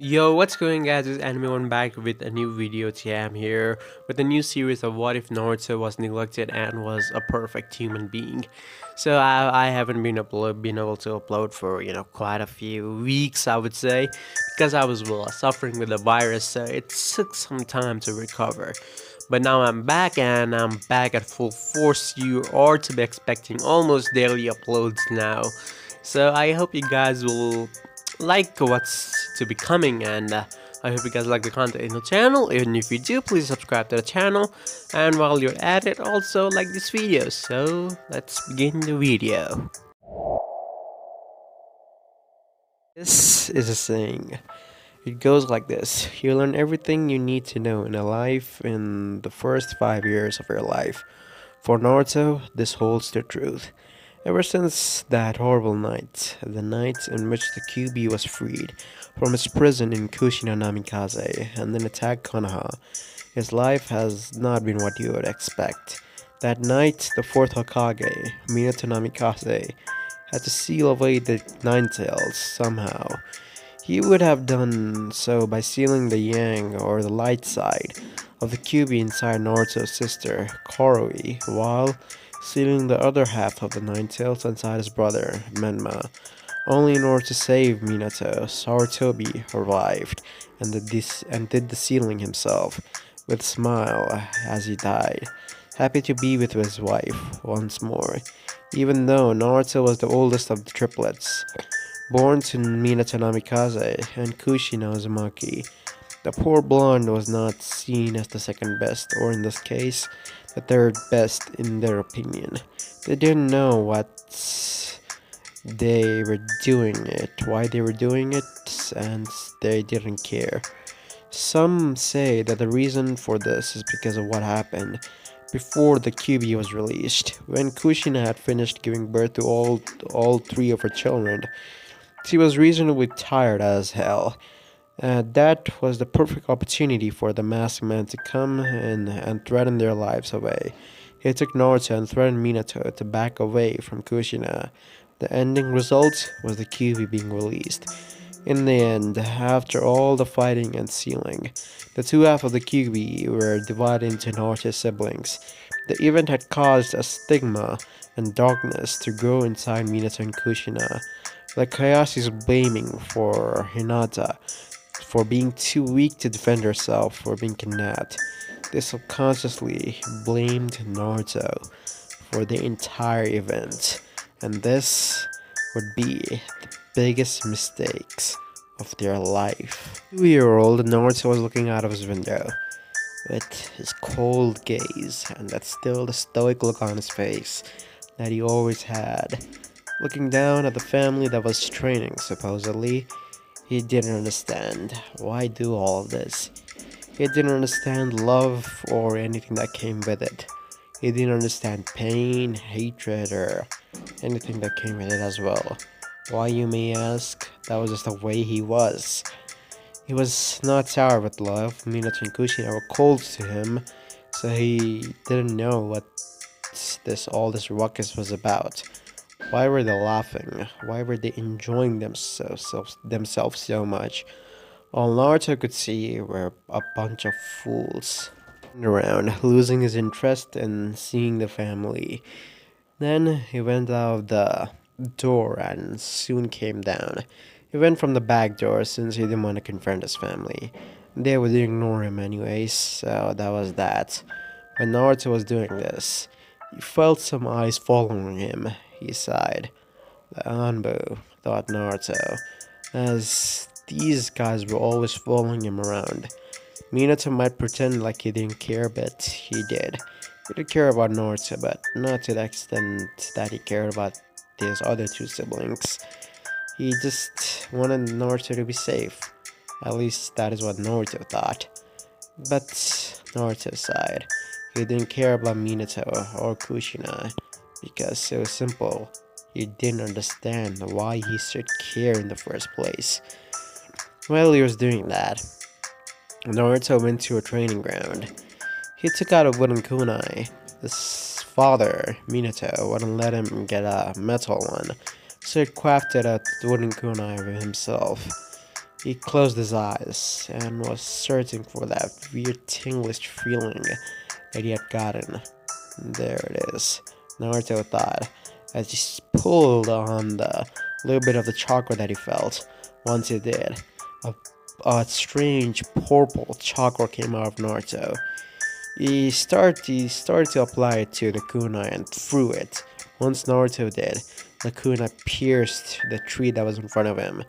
Yo, what's going guys? It's Anime One back with a new video. I'm here with a new series of What If Naruto was neglected and was a perfect human being. So I haven't been able to upload for quite a few weeks, I would say, because I was suffering with the virus, so it took some time to recover. But now I'm back and I'm back at full force. You are to be expecting almost daily uploads now. So I hope you guys will like what's to be coming, and I hope you guys like the content in the channel. And if you do, please subscribe to the channel, and while you're at it, also like this video. So let's begin the video. This is a saying. It goes like this: you learn everything you need to know in a life in the first 5 years of your life. For Naruto, this holds the truth. Ever since that horrible night, the night in which the QB was freed from his prison in Kushina Namikaze and then attacked Konoha, his life has not been what you would expect. That night, the fourth Hokage, Minato Namikaze, had to seal away the Nine Tails somehow. He would have done so by sealing the yang, or the light side, of the QB inside Naruto's sister, Koroi, while sealing the other half of the Nine Tails inside his brother, Menma, only in order to save Minato. Sarutobi arrived and did the sealing himself, with a smile as he died, happy to be with his wife once more, even though Naruto was the oldest of the triplets. Born to Minato Namikaze and Kushina Uzumaki, the poor blonde was not seen as the second best, or in this case, the third best in their opinion. They didn't know what they were doing it, why they were doing it, and they didn't care. Some say that the reason for this is because of what happened before the QB was released. When Kushina had finished giving birth to all three of her children, she was reasonably tired as hell. That was the perfect opportunity for the masked man to come in and threaten their lives away. He took Naruto and threatened Minato to back away from Kushina. The ending result was the Kyuubi being released. In the end, after all the fighting and sealing, the two halves of the Kyuubi were divided into Naruto's siblings. The event had caused a stigma and darkness to grow inside Minato and Kushina. Like Hayashi's blaming for Hinata for being too weak to defend herself for being kidnapped. They subconsciously blamed Naruto for the entire event, and this would be the biggest mistakes of their life. 2-year-old Naruto was looking out of his window with his cold gaze and that still the stoic look on his face that he always had. Looking down at the family that was training, supposedly, he didn't understand. Why do all of this? He didn't understand love or anything that came with it. He didn't understand pain, hatred, or anything that came with it as well. Why, you may ask? That was just the way he was. He was not sour with love. Minato and Kushina were cold to him, so he didn't know what all this ruckus was about. Why were they laughing? Why were they enjoying themselves so much? All Naruto could see were a bunch of fools around, losing his interest in seeing the family. Then he went out of the door and soon came down. He went from the back door since he didn't want to confront his family. They would ignore him anyways, so that was that. When Naruto was doing this, he felt some eyes following him. He sighed. The Anbu, thought Naruto, as these guys were always following him around. Minato might pretend like he didn't care, but he did. He did care about Naruto, but not to the extent that he cared about his other two siblings. He just wanted Naruto to be safe. At least that is what Naruto thought. But Naruto sighed. He didn't care about Minato or Kushina because it was simple. He didn't understand why he should care in the first place. While he was doing that, Naruto went to a training ground. He took out a wooden kunai. His father, Minato, wouldn't let him get a metal one, so he crafted a wooden kunai himself. He closed his eyes and was searching for that weird tinglish feeling that he had gotten. There it is, Naruto thought, as he pulled on the little bit of the chakra that he felt. Once he did, a, a strange purple chakra came out of Naruto. He started to apply it to the kunai and threw it. Once Naruto did, the kunai pierced the tree that was in front of him.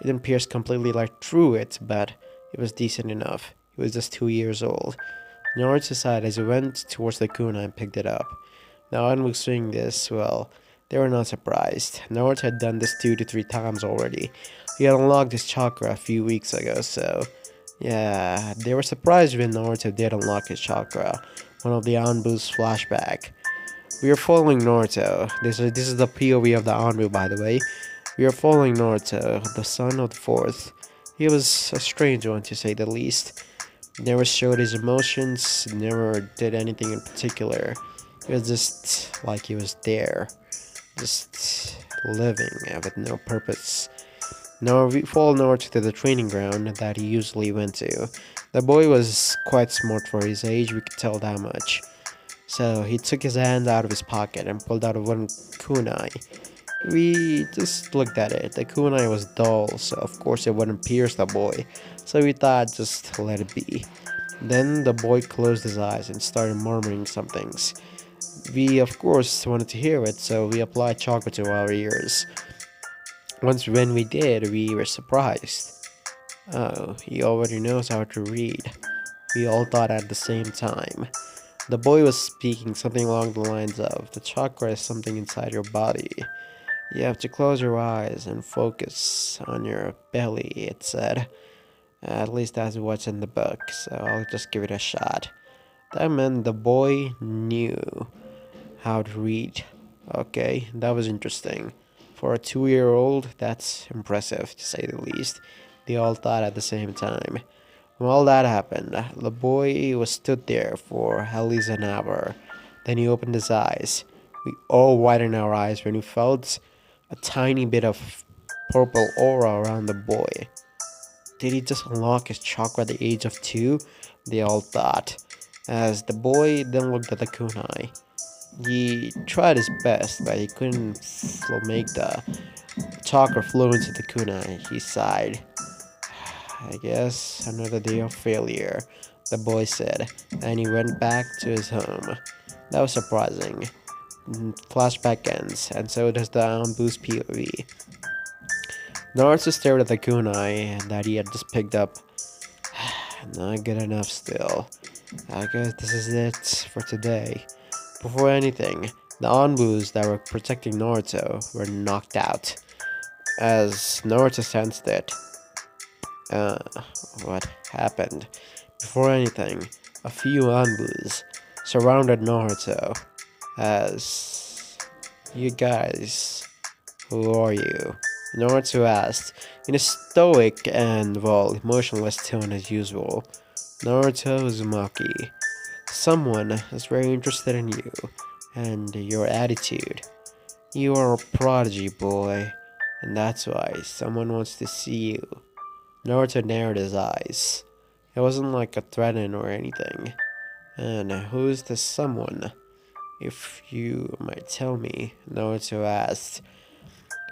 It didn't pierce completely like through it, but it was decent enough. He was just 2 years old. Naruto sighed as he went towards the kunai and picked it up. The onlookers seeing this, well, they were not surprised. Naruto had done this 2 to 3 times already. He had unlocked his chakra a few weeks ago, so yeah, they were surprised when Naruto did unlock his chakra. One of the Anbu's flashback. We are following Naruto. This is the POV of the Anbu, by the way. We are following Naruto, the son of the fourth. He was a strange one, to say the least. Never showed his emotions, never did anything in particular. He was just like he was there, just living with no purpose. Now we follow Naruto to the training ground that he usually went to. The boy was quite smart for his age, we could tell that much. So he took his hand out of his pocket and pulled out a wooden kunai. We just looked at it. The kunai was dull, so of course it wouldn't pierce the boy. So we thought just let it be. Then the boy closed his eyes and started murmuring some things. We of course wanted to hear it, so we applied chocolate to our ears. Once when we did, we were surprised. Oh, he already knows how to read. We all thought at the same time. The boy was speaking something along the lines of, the chakra is something inside your body. You have to close your eyes and focus on your belly, it said. At least that's what's in the book, so I'll just give it a shot. That meant the boy knew how to read. Okay, that was interesting. For a 2-year-old, that's impressive, to say the least. They all thought at the same time. When all that happened, the boy was stood there for at least an hour. Then he opened his eyes. We all widened our eyes when we felt a tiny bit of purple aura around the boy. Did he just unlock his chakra at the age of 2? They all thought. As the boy then looked at the kunai. He tried his best, but he couldn't make the chakra flow into the kunai. He sighed. I guess another day of failure, the boy said, and he went back to his home. That was surprising. Flashback ends, and so does the Anbu's POV. Naruto stared at the kunai that he had just picked up. Not good enough still. I guess this is it for today. Before anything, the Anbus that were protecting Naruto were knocked out. As Naruto sensed it, uh, what happened? Before anything, a few Anbus surrounded Naruto. As, you guys, who are you? Naruto asked, in a stoic and, well, emotionless tone as usual. Naruto Uzumaki. Someone is very interested in you and your attitude. You are a prodigy, boy, and that's why someone wants to see you. Naruto narrowed his eyes. It wasn't like a threaten or anything. And who's the someone? If you might tell me, Naruto asked.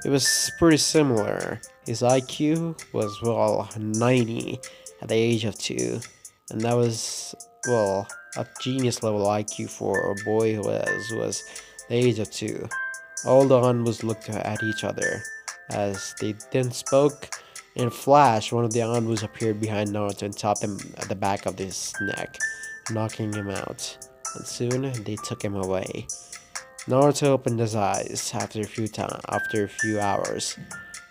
It was pretty similar. His IQ was, well, 90 at the age of 2. And that was, well, a genius level IQ for a boy who was the age of 2. All the Anbus looked at each other. As they then spoke, in a flash, one of the Anbus appeared behind Naruto and tapped him at the back of his neck, knocking him out. And soon, they took him away. Naruto opened his eyes after a few hours,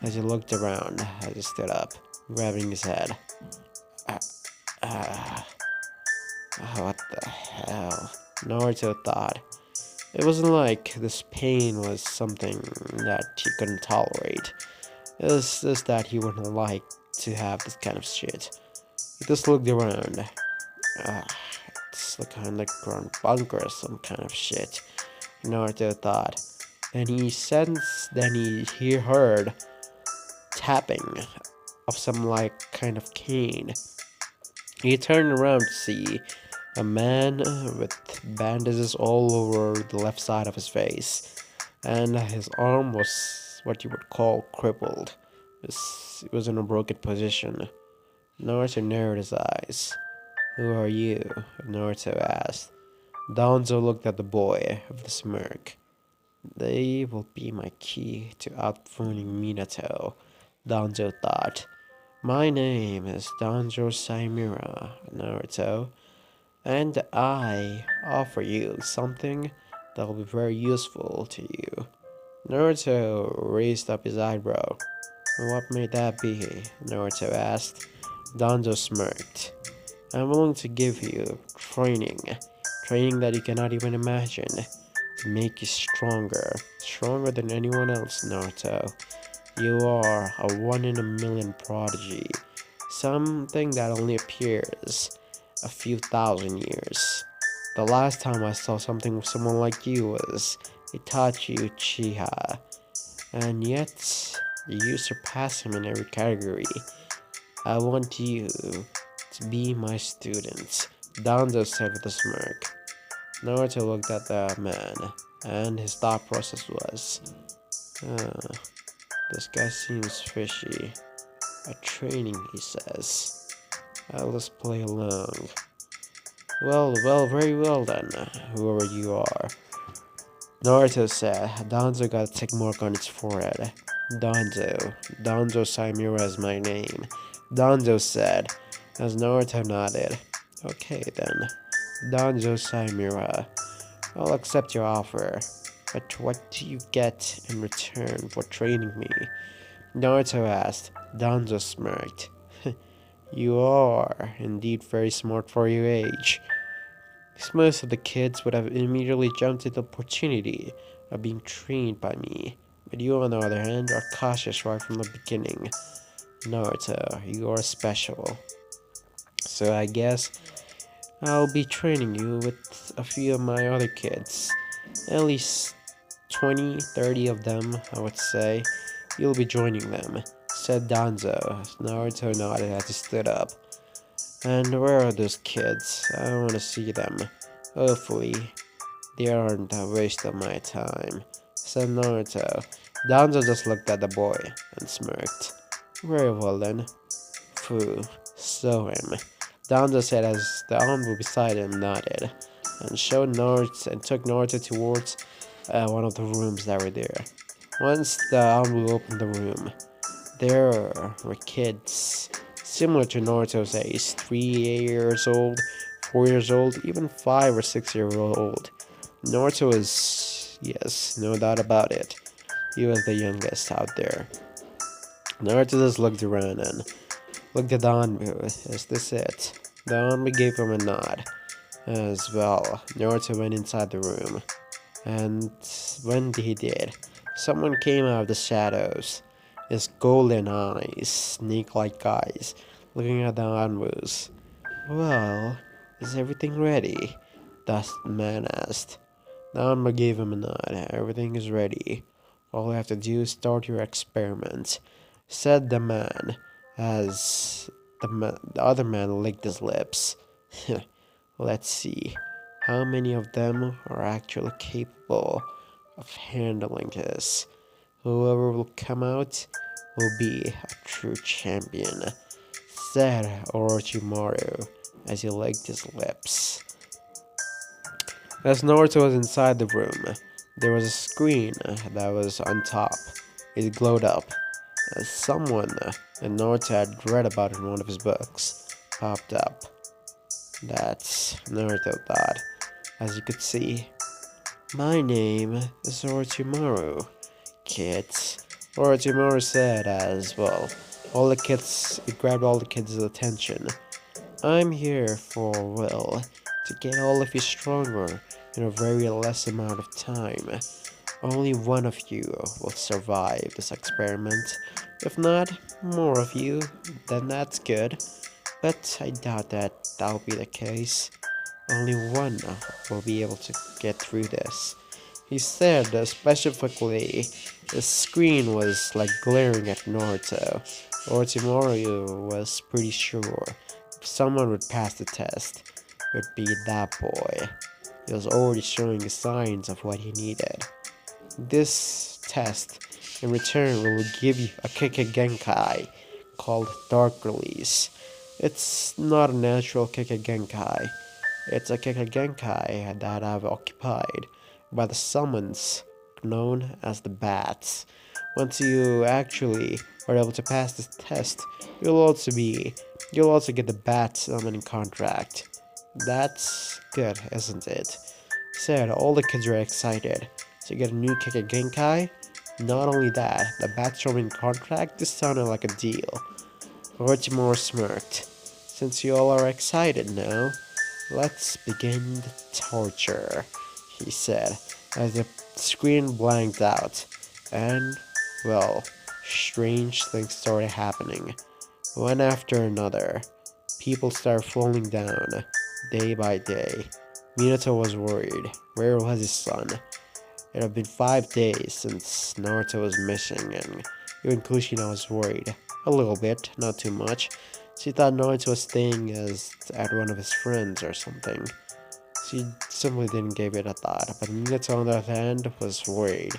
as he looked around as he stood up, grabbing his head. Uh, uh, what the hell? Naruto thought. It wasn't like this pain was something that he couldn't tolerate. It was just that he wouldn't like to have this kind of shit. He just looked around. It's kind of like ground bunker or some kind of shit. Naruto thought. Then he heard tapping of some like kind of cane. He turned around to see a man with bandages all over the left side of his face, and his arm was what you would call crippled. It was in a broken position. Naruto narrowed his eyes. "Who are you?" Naruto asked. Danzo looked at the boy with a smirk. "They will be my key to outruning Minato," Danzo thought. "My name is Danzo Saimura, Naruto, and I offer you something that will be very useful to you." Naruto raised up his eyebrow. "What may that be?" Naruto asked. Danzo smirked. "I'm willing to give you training that you cannot even imagine, to make you stronger than anyone else, Naruto. You are a one in a million prodigy, something that only appears a few thousand years. The last time I saw someone like you was Itachi Uchiha, and yet you surpass him in every category. I want you to be my student," Danzo said with a smirk. Naruto looked at the man, and his thought process was, "Uh, this guy seems fishy. A training, he says. I'll just play along." Well, very well then, whoever you are," Naruto said. Danzo got a tick mark on its forehead. Danzo Saimura is my name," Danzo said, as Naruto nodded. "Okay then, Danzo Saimura, I'll accept your offer, but what do you get in return for training me?" Naruto asked. Danzo smirked. "You are indeed very smart for your age." Most of the kids would have immediately jumped at the opportunity of being trained by me, but you, on the other hand, are cautious right from the beginning. Naruto, you are special. So I guess I'll be training you with a few of my other kids. At least 20, 30 of them, I would say. You'll be joining them," said Danzo. Naruto nodded as he stood up. "And where are those kids? I want to see them. Hopefully, they aren't a waste of my time," said Naruto. Danzo just looked at the boy and smirked. "Very well then. Phew, show him," Danzo said as the envoy beside him nodded and showed Naruto and took Naruto towards one of the rooms that were there. Once the envoy opened the room, there were kids similar to Naruto's age, 3 years old, 4 years old, even 5 or 6 years old. Naruto was, yes, no doubt about it, he was the youngest out there. Naruto just looked around and looked at the Anbu. "Is this it?" The Anbu gave him a nod. As well, Naruto went inside the room, and when he did, someone came out of the shadows. His golden eyes, snake-like eyes, looking at the Anbus. "Well, is everything ready?" the man asked. The Anbu gave him a nod. "Everything is ready. All you have to do is start your experiment," said the man, as the other man licked his lips. "Let's see how many of them are actually capable of handling this. Whoever will come out will be a true champion," said Orochimaru as he licked his lips. As Naruto was inside the room, there was a screen that was on top. It glowed up as someone that Naruto had read about in one of his books popped up. That's Naruto thought. As you could see, "My name is Orochimaru, kids," Orochimaru said as well. It grabbed all the kids' attention. "I'm here to get all of you stronger in a very less amount of time. Only one of you will survive this experiment. If not, more of you, then that's good. But I doubt that'll be the case. Only one will be able to get through this," he said. Specifically, the screen was like glaring at Naruto. Orochimaru was pretty sure if someone would pass the test, it would be that boy. He was already showing the signs of what he needed. This test, in return, will give you a Keke called Dark Release. It's not a natural Keke. It's a Keke that I've occupied by the summons known as the bats. Once you actually are able to pass this test, you'll also get the bat summoning contract. That's good, isn't it? Said all the kids were excited to get a new Keke. Not only that, the bat summoning contract this sounded like a deal. Orochimaru smirked. Since you all are excited now, let's begin the torture, he said, as the screen blanked out. And, well, strange things started happening. One after another, people started falling down, day by day. Minato was worried. Where was his son? It had been 5 days since Naruto was missing, and even Kushina was worried. A little bit, not too much. She thought Naruto was staying at one of his friends or something. She simply didn't give it a thought, but Minato on the other hand was worried.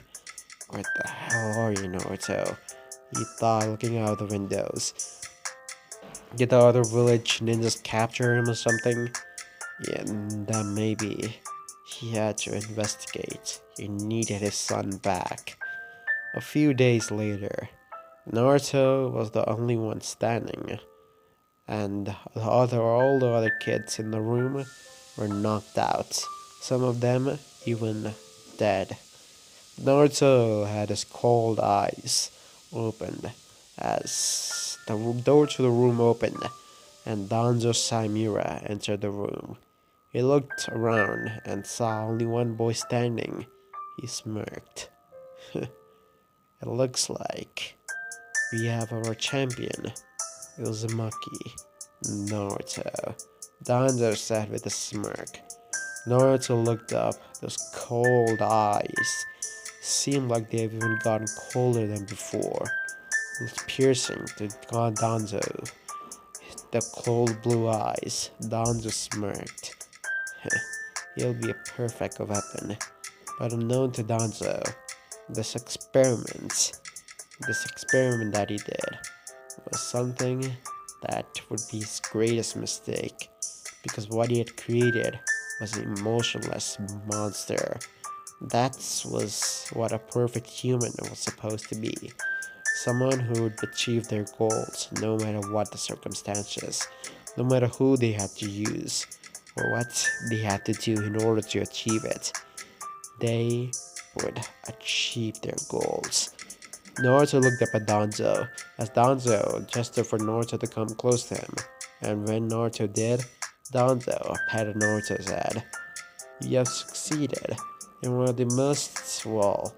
Where the hell are you, Naruto? He thought, looking out the windows. Did the other village ninjas capture him or something? Yeah, then maybe he had to investigate. He needed his son back. A few days later, Naruto was the only one standing, and all the other kids in the room were knocked out. Some of them even dead. Naruto had his cold eyes opened as the door to the room opened and Danzo Saimura entered the room. He looked around and saw only one boy standing. He smirked. It looks like we have our champion, Uzumaki, Naruto. Danzo said with a smirk. Naruto looked up. Those cold eyes seemed like they've even gotten colder than before. It was piercing to Danzo. The cold blue eyes. Danzo smirked. He'll be a perfect weapon. But unknown to Danzo, this experiment that he did, was something that would be his greatest mistake, because what he had created was an emotionless monster. That was what a perfect human was supposed to be. Someone who would achieve their goals no matter what the circumstances, no matter who they had to use, or what they had to do in order to achieve it. They would achieve their goals. Naruto looked up at Danzo, as Danzo gestured for Naruto to come close to him, and when Naruto did, Danzo patted Naruto's head. You have succeeded in one of the most, well,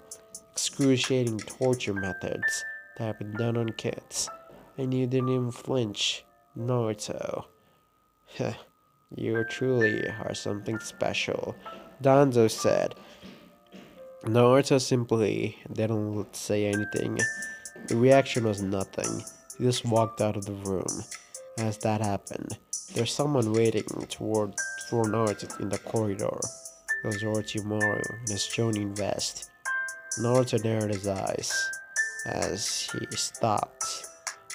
excruciating torture methods that have been done on kids, and you didn't even flinch, Naruto. You truly are something special, Danzo said. Naruto simply didn't say anything. The reaction was nothing. He just walked out of the room. As that happened, there's someone waiting for Naruto in the corridor. It was Orochimaru in his Jonin vest. Naruto narrowed his eyes as he stopped,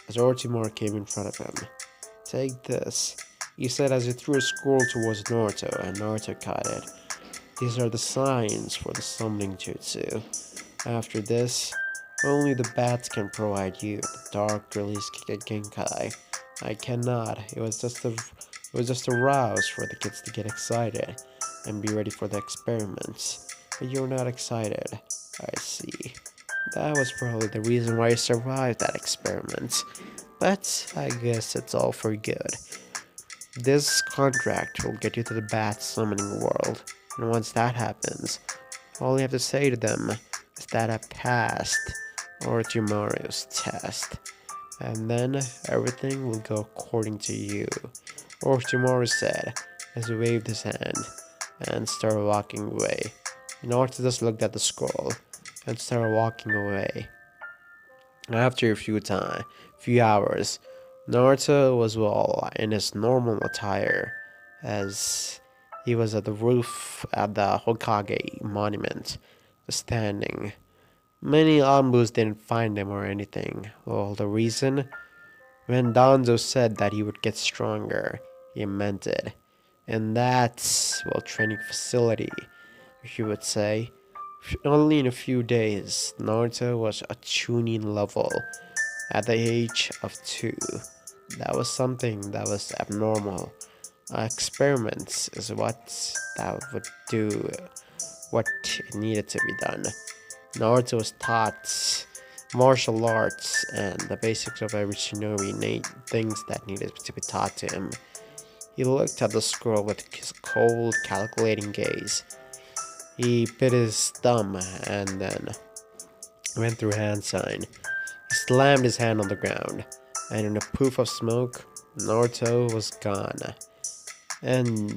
as Orochimaru came in front of him. Take this, he said as he threw a scroll towards Naruto, and Naruto caught it. These are the signs for the summoning jutsu. After this, only the bats can provide you the dark release Genkai. I cannot. It was just a rouse for the kids to get excited and be ready for the experiments. But you're not excited. I see. That was probably the reason why you survived that experiment. But I guess it's all for good. This contract will get you to the bat summoning world, and once that happens, all you have to say to them is that I passed Orochimaru's test, and then everything will go according to you, Orochimaru said as he waved his hand and started walking away. Naruto just looked at the scroll and started walking away. After few hours, Naruto was well in his normal attire, as he was at the roof at the Hokage monument, standing. Many Anbus didn't find him or anything. Well, the reason? When Danzo said that he would get stronger, he meant it. And that's, well, training facility, if you would say. Only in a few days, Naruto was a tuning level at the age of 2. That was something that was abnormal. Experiments is what that would do what needed to be done. Naruto was taught martial arts and the basics of every shinobi, things that needed to be taught to him. He looked at the scroll with his cold, calculating gaze. He bit his thumb and then went through hand sign. He slammed his hand on the ground, and in a poof of smoke, Naruto was gone. And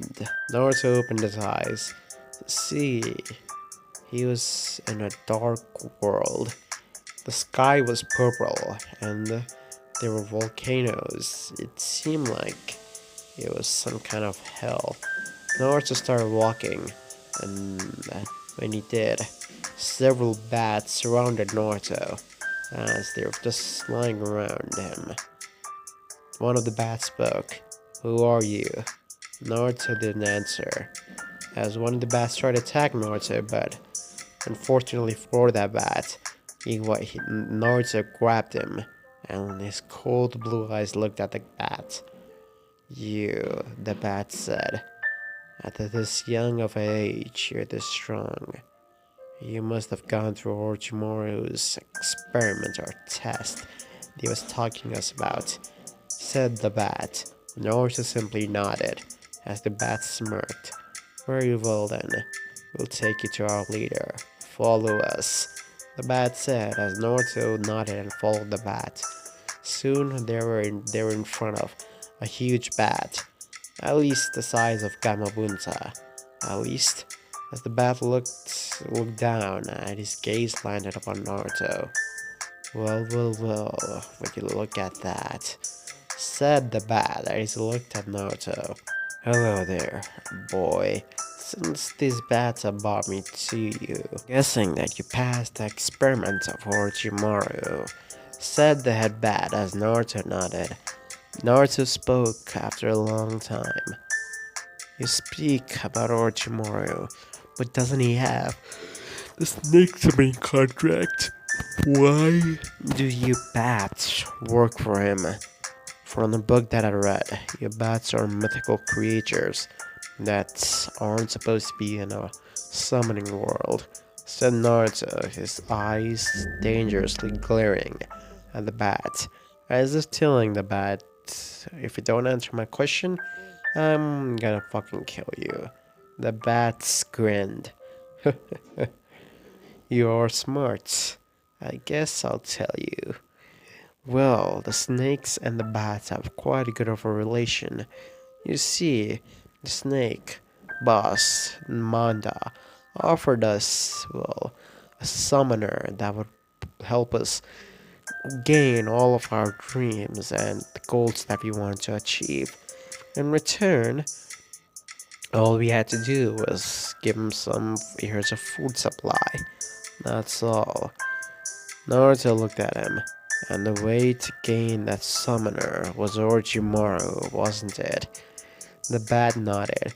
Naruto opened his eyes to see he was in a dark world. The sky was purple, and there were volcanoes. It seemed like it was some kind of hell. Naruto started walking, and when he did, several bats surrounded Naruto as they were just lying around him. One of the bats spoke. "Who are you?" Naruto didn't answer, as one of the bats tried to attack Naruto, but unfortunately for that bat, Naruto grabbed him, and his cold blue eyes looked at the bat. "You," the bat said, "at this young of age, you're this strong. You must have gone through Orochimaru's experiment or test that he was talking us about," said the bat. Naruto simply nodded as the bat smirked. "Very well then, we'll take you to our leader. Follow us," the bat said as Naruto nodded and followed the bat. Soon they were in front of a huge bat, at least the size of Gamabunta. At least, as the bat looked down and his gaze landed upon Naruto. "Well, would you look at that?" said the bat as he looked at Naruto. "Hello there, boy. Since these bats have brought me to you, guessing that you passed the experiment of Orochimaru," said the head bat as Naruto nodded. Naruto spoke after a long time. "You speak about Orochimaru, but doesn't he have the snake's main contract? Why do you bats work for him?" From the book that I read, you bats are mythical creatures that aren't supposed to be in a summoning world, said Naruto, his eyes dangerously glaring at the bat, as if telling the bat, "If you don't answer my question, I'm gonna fucking kill you." The bat grinned. "You are smart. I guess I'll tell you. Well, the snakes and the bats have quite a good of a relation. You see, the snake boss, Manda, offered us, well, a summoner that would help us gain all of our dreams and the goals that we want to achieve. In return, all we had to do was give him some years of food supply. That's all." Naruto looked at him, and the way to gain that summoner was Orochimaru, wasn't it? The bat nodded.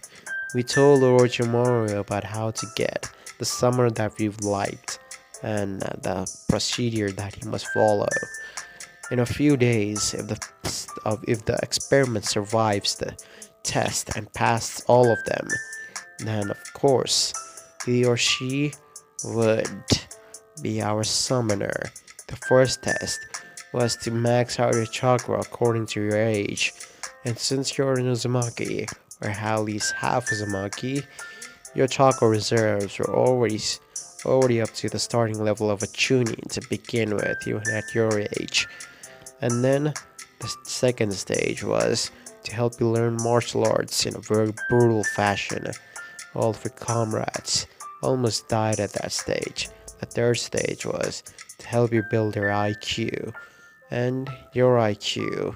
"We told Orochimaru about how to get the summoner that we've liked, and the procedure that he must follow. In a few days, if the experiment survives the test and passes all of them, then of course he or she would be our summoner. The first test was to max out your chakra according to your age, and since you're an Uzumaki, or at least half Uzumaki, your chakra reserves are already up to the starting level of a chunin to begin with, even at your age. And then the second stage was to help you learn martial arts in a very brutal fashion. All of your comrades almost died at that stage. The third stage was to help you build your IQ. And your IQ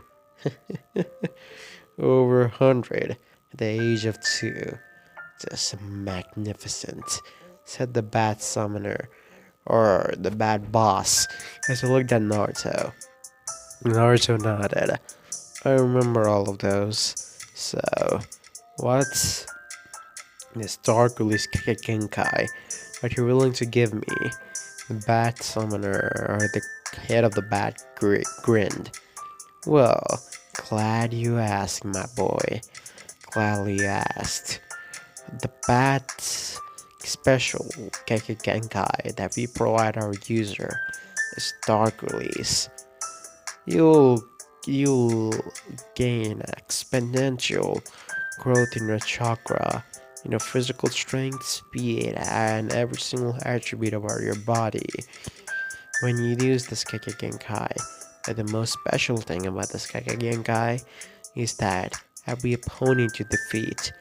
over 100 at the age of 2. Just magnificent, said the Bat Summoner, or the Bat Boss, as he looked at Naruto. Naruto nodded. I remember all of those. So, what's this dark release Genkai that you're willing to give me? The Bat Summoner, or the head of the Bat grinned. Well, glad you asked, my boy. Gladly you asked. The Bat's special Genkai that we provide our user is dark release. You'll you'll gain exponential growth in your chakra, in your physical strength, speed, and every single attribute about your body when you use this Genkai. And the most special thing about this Genkai is that every opponent you defeat,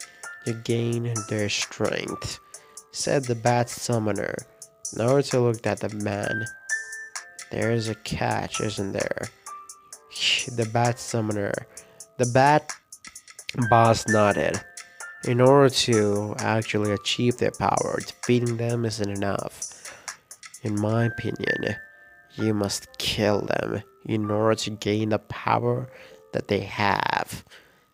you gain their strength, said the Bat Summoner. Naruto looked at the man. There's a catch, isn't there? The Bat Summoner. The Bat Boss nodded. In order to actually achieve their power, defeating them isn't enough. In my opinion, you must kill them in order to gain the power that they have,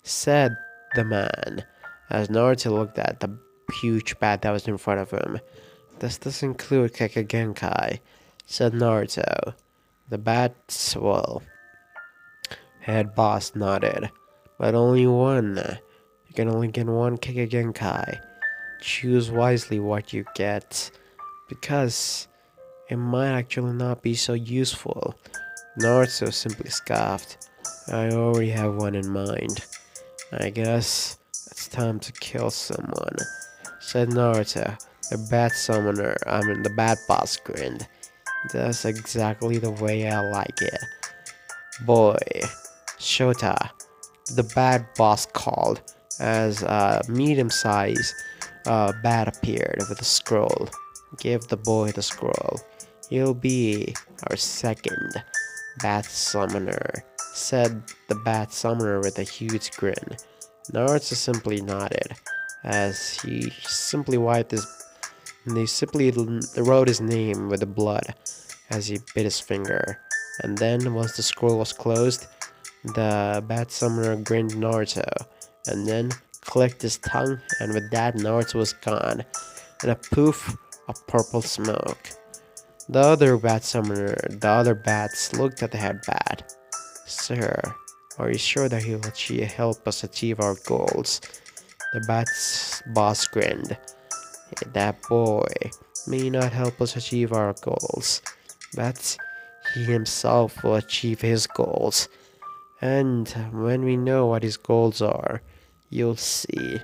said the man, as Naruto looked at the huge bat that was in front of him. Does this include Genkai? Said Naruto. The bat's, well, head boss nodded. But only one. You can only get one Genkai. Choose wisely what you get, because it might actually not be so useful. Naruto simply scoffed. I already have one in mind. I guess it's time to kill someone, said Naruto. The Bat Summoner, the Bat Boss grinned. That's exactly the way I like it. Boy, Shota, the Bat Boss called, as a medium-sized bat appeared with a scroll. Give the boy the scroll. He'll be our second Bat Summoner, said the Bat Summoner with a huge grin. Naruto simply nodded, as he simply wiped his. They simply wrote his name with the blood as he bit his finger. And then, once the scroll was closed, the Bat Summoner grinned Naruto, and then clicked his tongue, and with that, Naruto was gone, and a poof of purple smoke. The other bats looked at the head bat. Sir, are you sure that he'll help us achieve our goals? The bat's boss grinned. That boy may not help us achieve our goals, but he himself will achieve his goals. And when we know what his goals are, you'll see.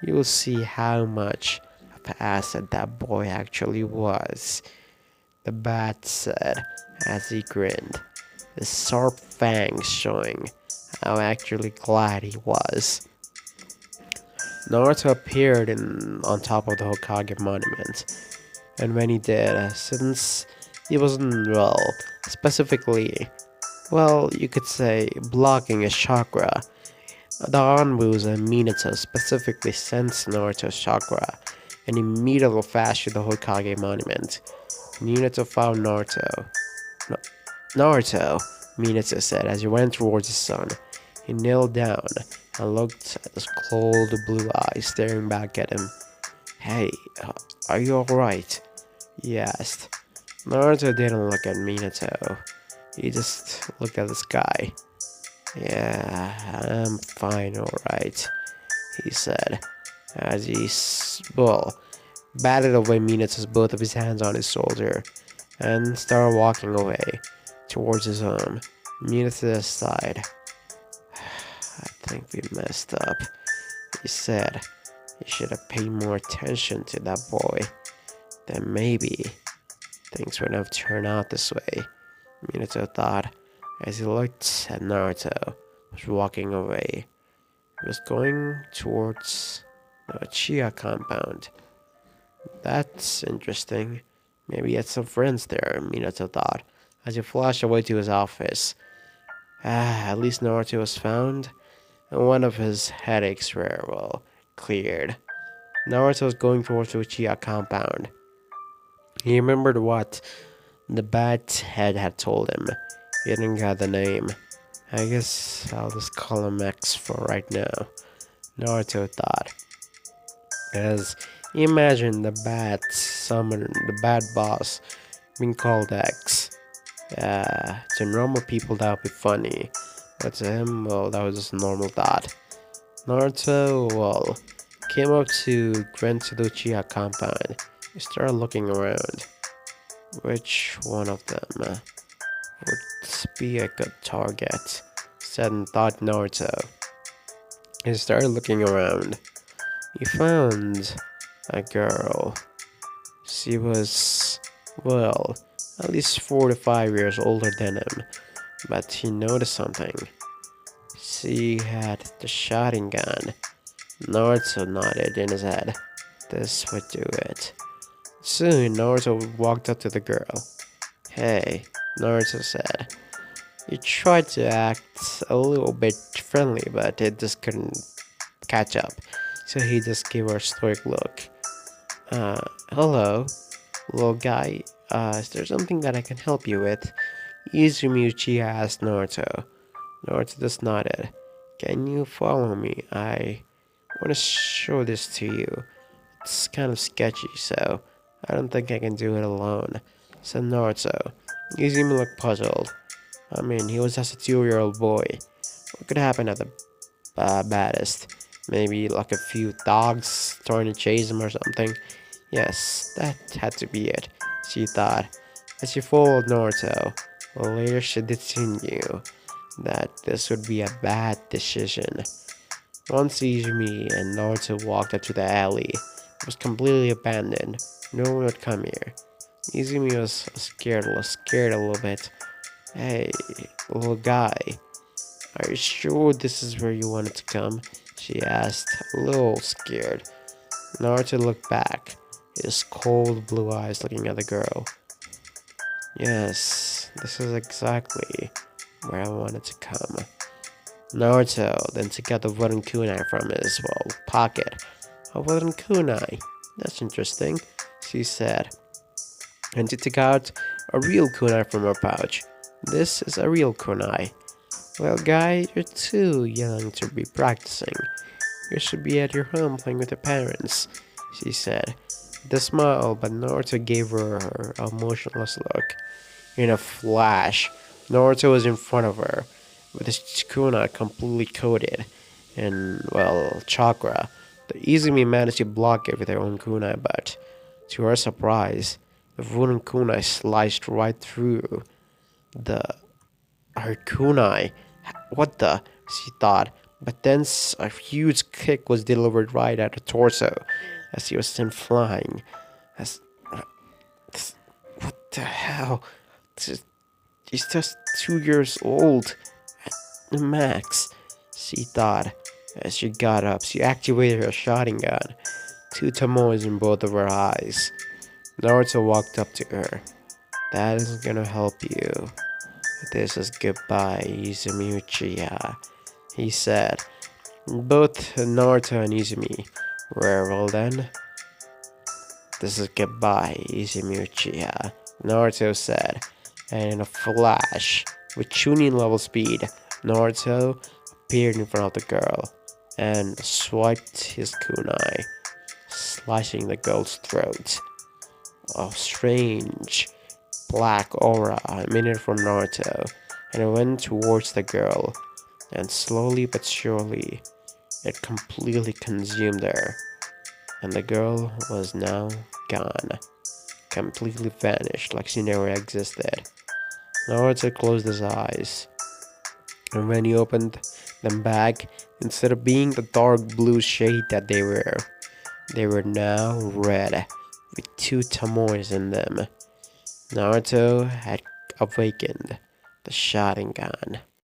You'll see how much of an asset that boy actually was, the bat said as he grinned, his sharp fangs showing how actually glad he was. Naruto appeared on top of the Hokage monument, and when he did, since he wasn't, well, specifically, well, you could say, blocking his chakra, the Anbus and Minato specifically sensed Naruto's chakra and immediately flashed to the Hokage monument. Minato found Naruto. Naruto, Minato said as he went towards his son. He knelt down and looked at his cold blue eyes staring back at him. Hey, are you alright? He asked. Naruto didn't look at Minato. He just looked at the sky. Yeah, I'm fine, alright, he said, as he, batted away Minato's both of his hands on his shoulder, and started walking away towards his home. Minato sighed. I think we messed up, he said. You should have paid more attention to that boy. Then maybe things wouldn't have turned out this way, Minato thought, as he looked at Naruto, who was walking away. He was going towards the Uchiha compound. That's interesting, Maybe he had some friends there, Minato thought, as he flashed away to his office. At least Naruto was found, and one of his headaches were, well, cleared. Naruto was going towards the Uchiha compound. He remembered what the bat head had told him. He didn't get the name. I guess I'll just call him X for right now, Naruto thought, as he imagined the bat summoner, the bad boss, being called X. To normal people that would be funny, but to him, well, that was just a normal thought. Naruto, well, came up to Gren Uchiha compound. He started looking around. Which one of them would be a good target? Said and thought Naruto. He started looking around. He found a girl. She was, well, at least 4 to 5 years older than him, but he noticed something. She had the shotting gun. Naruto nodded in his head. This would do it. Soon, Naruto walked up to the girl. Hey, Naruto said. He tried to act a little bit friendly, but it just couldn't catch up. So he just gave her a stoic look. Hello, little guy. Is there something that I can help you with? Izumi Uchiha asked Naruto. Naruto just nodded. Can you follow me? I want to show this to you. It's kind of sketchy, so I don't think I can do it alone, said Naruto. Izumi looked puzzled. I mean, he was just a 2-year-old boy. What could happen at the baddest? Maybe like a few dogs trying to chase him or something? Yes, that had to be it, she thought, as she followed Naruto. Well, later she did knew that this would be a bad decision. Once Izumi and Naruto walked up to the alley, it was completely abandoned. No one would come here. Izumi was scared a little bit. Hey, little guy, are you sure this is where you wanted to come? She asked, a little scared. Naruto looked back, his cold blue eyes looking at the girl. Yes, this is exactly where I wanted to come. Naruto then took out the wooden kunai from his, well, pocket. A wooden kunai? That's interesting, she said. And she took out a real kunai from her pouch. This is a real kunai. Well, guy, you're too young to be practicing. You should be at your home playing with your parents, she said. With a smile, but Naruto gave her a motionless look. In a flash, Naruto was in front of her, with his kunai completely coated in, well, chakra. The Izumi managed to block it with her own kunai, but to her surprise, the wooden kunai sliced right through her kunai. What the? She thought. But then a huge kick was delivered right at her torso as he was sent flying. What the hell? He's just 2 years old at the max, she thought. As she got up, she activated her shotting gun. 2 tomoes in both of her eyes. Naruto walked up to her. That isn't gonna help you. This is goodbye, Izumi Uchiha, he said. Both Naruto and Izumi were, well then. This is goodbye, Izumi Uchiha, Naruto said. And in a flash, with Chunin level speed, Naruto appeared in front of the girl and swiped his kunai, slicing the girl's throat. A strange black aura emanated from Naruto, and it went towards the girl, and slowly but surely, it completely consumed her, and the girl was now gone, completely vanished like she never existed. Naruto closed his eyes, and when he opened them back, instead of being the dark blue shade that they were now red, with 2 tomoes in them. Naruto had awakened the Sharingan.